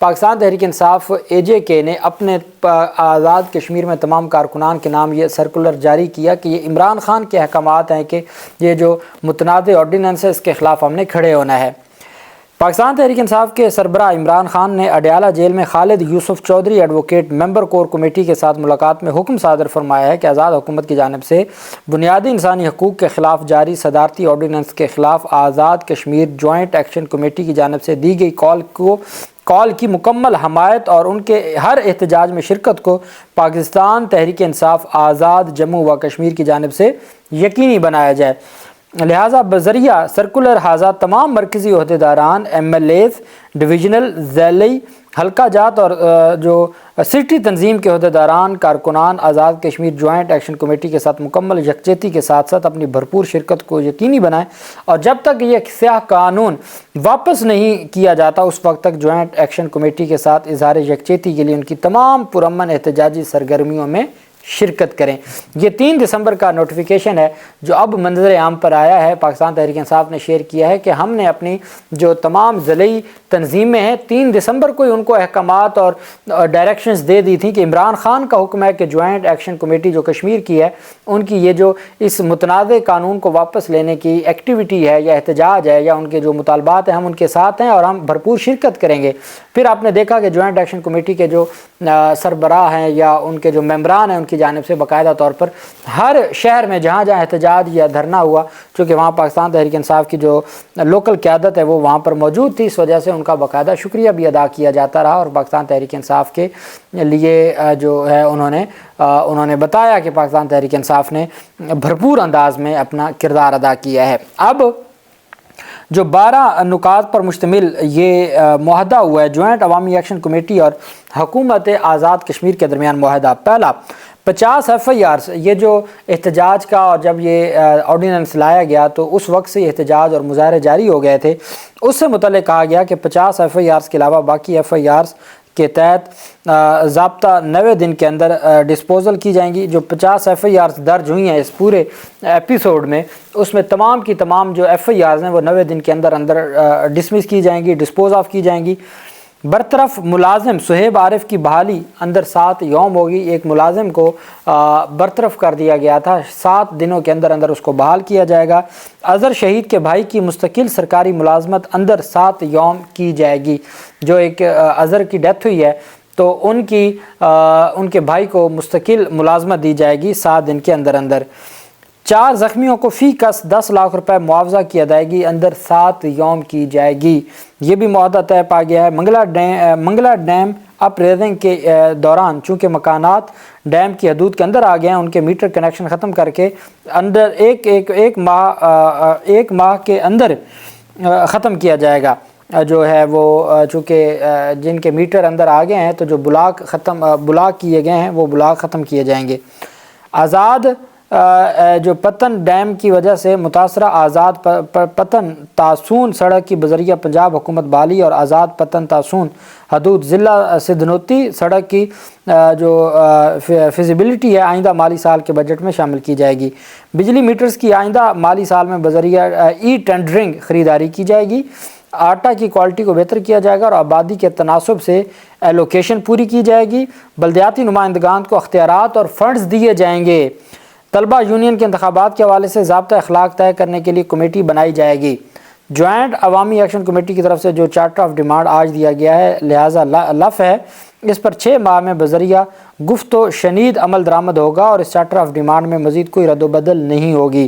Pakistan Tehreek Insaf AJK نے اپنے آزاد کشمیر میں تمام کارکنان کے نام یہ سرکولر جاری کیا کہ یہ عمران خان کے احکامات ہیں کہ یہ جو متنازع آرڈیننس ہے اس کے خلاف ہم نے کھڑے ہونا ہے۔ پاکستان تحریک انصاف کے سربراہ عمران خان نے اڈیالہ جیل میں خالد یوسف چودھری ایڈوکیٹ ممبر کور کمیٹی کے ساتھ ملاقات میں حکم صادر فرمایا ہے کہ آزاد حکومت کی جانب سے بنیادی انسانی حقوق کے خلاف جاری صدارتی آرڈیننس کے خلاف Azad Kashmir joint action committee کی جانب سے دی گئی کال کی مکمل حمایت اور ان کے ہر احتجاج میں شرکت کو پاکستان تحریک انصاف آزاد جموں و کشمیر کی جانب سے یقینی بنایا جائے۔ لہٰذا بذریعہ سرکولر ہذا تمام مرکزی عہدیداران MLAs ڈویژنل ضلعی حلقہ جات اور جو سٹی تنظیم کے عہدیداران کارکنان Azad Kashmir joint action committee کے ساتھ مکمل یکجہتی کے ساتھ ساتھ اپنی بھرپور شرکت کو یقینی بنائیں اور جب تک یہ سیاہ قانون واپس نہیں کیا جاتا اس وقت تک جوائنٹ ایکشن کمیٹی کے ساتھ اظہار یکجہتی کے لیے ان کی تمام پرامن احتجاجی سرگرمیوں میں شرکت کریں۔ یہ 3 دسمبر کا نوٹیفیکیشن ہے جو اب منظر عام پر آیا ہے۔ پاکستان تحریک انصاف نے شیئر کیا ہے کہ ہم نے اپنی جو تمام ضلعی تنظیمیں ہیں 3 دسمبر کو ان کو احکامات اور ڈائریکشنز دے دی تھیں کہ عمران خان کا حکم ہے کہ جوائنٹ ایکشن کمیٹی جو کشمیر کی ہے ان کی یہ جو اس متنازع قانون کو واپس لینے کی ایکٹیویٹی ہے یا احتجاج ہے یا ان کے جو مطالبات ہیں ہم ان کے ساتھ ہیں اور ہم بھرپور شرکت کریں گے۔ پھر آپ نے دیکھا کہ جوائنٹ ایکشن کمیٹی کے جو سربراہ ہیں یا ان کے جو ممبران ہیں ان کی جانب سے باقاعدہ طور پر ہر شہر میں جہاں جہاں احتجاج یا دھرنا ہوا، چونکہ وہاں پاکستان تحریک انصاف کی جو لوکل قیادت ہے وہ وہاں پر موجود تھی، اس وجہ سے ان کا باقاعدہ شکریہ بھی ادا کیا جاتا رہا اور پاکستان تحریک انصاف کے لیے جو ہے انہوں نے بتایا کہ پاکستان تحریک انصاف نے بھرپور انداز میں اپنا کردار ادا کیا ہے۔ اب جو 12 نکات پر مشتمل یہ معاہدہ ہوا ہے جوائنٹ عوامی ایکشن کمیٹی اور حکومت آزاد کشمیر کے درمیان معاہدہ، پہلا 50 FIRs، یہ جو احتجاج کا اور جب یہ آرڈیننس لایا گیا تو اس وقت سے احتجاج اور مظاہرے جاری ہو گئے تھے، اس سے متعلق کہا گیا کہ 50 FIRs کے علاوہ باقی FIRs کے تحت ضابطہ 90 دن کے اندر ڈسپوزل کی جائیں گی۔ جو 50 FIRs درج ہوئی ہیں اس پورے ایپیسوڈ میں، اس میں تمام کی تمام جو FIRs ہیں وہ 90 دن کے اندر ڈسمس کی جائیں گی، ڈسپوز آف کی جائیں گی۔ برطرف ملازم صہیب عارف کی بحالی اندر 7 یوم ہوگی۔ ایک ملازم کو برطرف کر دیا گیا تھا، 7 دنوں کے اندر اس کو بحال کیا جائے گا۔ اظہر شہید کے بھائی کی مستقل سرکاری ملازمت اندر 7 یوم کی جائے گی۔ جو ایک اظہر کی ڈیتھ ہوئی ہے تو ان کے بھائی کو مستقل ملازمت دی جائے گی 7 دن کے اندر۔ 4 زخمیوں کو فی کس 10 لاکھ روپے معاوضہ کی ادائیگی اندر 7 یوم کی جائے گی۔ یہ بھی معاہدہ طے پا گیا ہے۔ منگلا ڈیم اپ ریزنگ کے دوران چونکہ مکانات ڈیم کی حدود کے اندر آ گئے ہیں، ان کے میٹر کنیکشن ختم کر کے اندر ایک ماہ کے اندر ختم کیا جائے گا۔ جو ہے وہ چونکہ جن کے میٹر اندر آ گئے ہیں تو جو بلاک کیے گئے ہیں وہ بلاک ختم کیے جائیں گے۔ آزاد جو پتن ڈیم کی وجہ سے متاثرہ آزاد پتن تاسون سڑک کی بذریعہ پنجاب حکومت بحالی اور آزاد پتن تاسون حدود ضلع سدھنوتی سڑک کی جو فیزیبلٹی ہے آئندہ مالی سال کے بجٹ میں شامل کی جائے گی۔ بجلی میٹرز کی آئندہ مالی سال میں بذریعہ ٹینڈرنگ خریداری کی جائے گی۔ آٹا کی کوالٹی کو بہتر کیا جائے گا اور آبادی کے تناسب سے ایلوکیشن پوری کی جائے گی۔ بلدیاتی نمائندگان کو اختیارات اور فنڈز دیے جائیں گے۔ طلبہ یونین کے انتخابات کے حوالے سے ضابطہ اخلاق طے کرنے کے لیے کمیٹی بنائی جائے گی۔ جوائنٹ عوامی ایکشن کمیٹی کی طرف سے جو چارٹر آف ڈیمانڈ آج دیا گیا ہے لہٰذا لف ہے، اس پر 6 ماہ میں بذریعہ گفت و شنید عمل درآمد ہوگا اور اس چارٹر آف ڈیمانڈ میں مزید کوئی رد و بدل نہیں ہوگی۔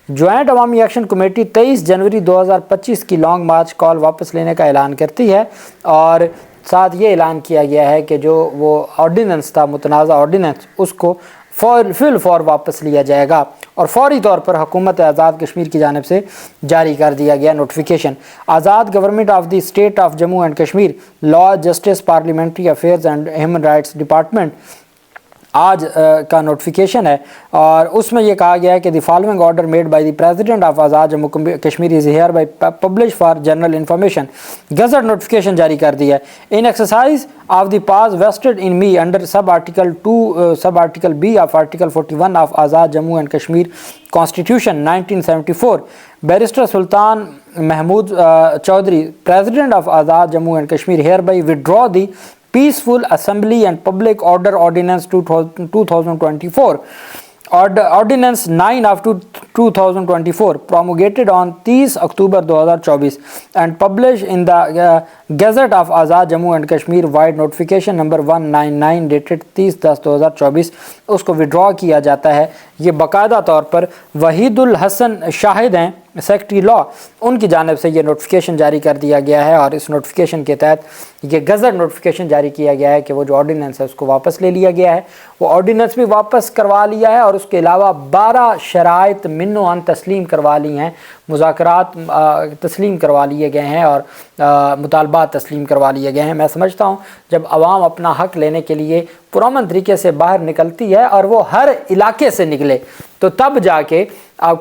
جوائنٹ عوامی ایکشن کمیٹی 23 جنوری 2025 کی لانگ مارچ کال واپس لینے کا اعلان کرتی ہے اور ساتھ یہ اعلان کیا گیا ہے کہ جو وہ آرڈیننس تھا متنازع آرڈیننس اس کو فور واپس لیا جائے گا اور فوری طور پر حکومت آزاد کشمیر کی جانب سے جاری کر دیا گیا notification. Azad government of the state of Jammu and Kashmir law justice parliamentary affairs and human rights department آج کا نوٹیفیکیشن ہے اور اس میں یہ کہا گیا ہے کہ the following order made by the President of Azad Jammu Kashmir is hereby publish for general information. Gazette notification جاری کر دیا ہے. In exercise of the powers vested in me under sub article B of article 41 of Azad Jammu and Kashmir constitution 1974. Barrister Sultan Mahmood Chaudhry, President of Azad Jammu and Kashmir, hereby withdraw the Peaceful Assembly and Public Order Ordinance 2024. Ordinance 9 of 2024 promulgated on 30 October 2024 and published in the Gazette of Azad Jammu and Kashmir wide notification number 199 dated 30/10/2024. اس کو withdraw کیا جاتا ہے. یہ باقاعدہ طور پر وحید الحسن شاہد ہیں, secretary لا, ان کی جانب سے یہ نوٹیفیکیشن جاری کر دیا گیا ہے اور اس نوٹیفیکیشن کے تحت یہ گزٹ نوٹیفیکیشن جاری کیا گیا ہے کہ وہ جو آرڈیننس ہے اس کو واپس لے لیا گیا ہے. وہ آرڈیننس بھی واپس کروا لیا ہے اور اس کے علاوہ 12 شرائط من و عن تسلیم کروا لی ہیں, مذاکرات تسلیم کروا لیے گئے ہیں اور مطالبات تسلیم کروا لیے گئے ہیں. میں سمجھتا ہوں جب عوام اپنا حق لینے کے لیے پرامن طریقے سے باہر نکلتی ہے اور وہ ہر علاقے سے نکلے تو تب جا کے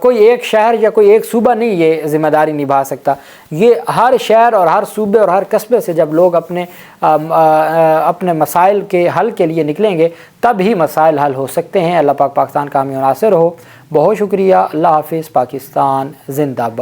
کوئی ایک شہر یا کوئی ایک صوبہ نہیں یہ ذمہ داری نبھا سکتا. یہ ہر شہر اور ہر صوبے اور ہر قصبے سے جب لوگ اپنے مسائل کے حل کے لیے نکلیں گے تب ہی مسائل حل ہو سکتے ہیں. اللہ پاک پاکستان کا حامی و ناصر ہو. بہت شکریہ. اللہ حافظ. پاکستان زندہ باد.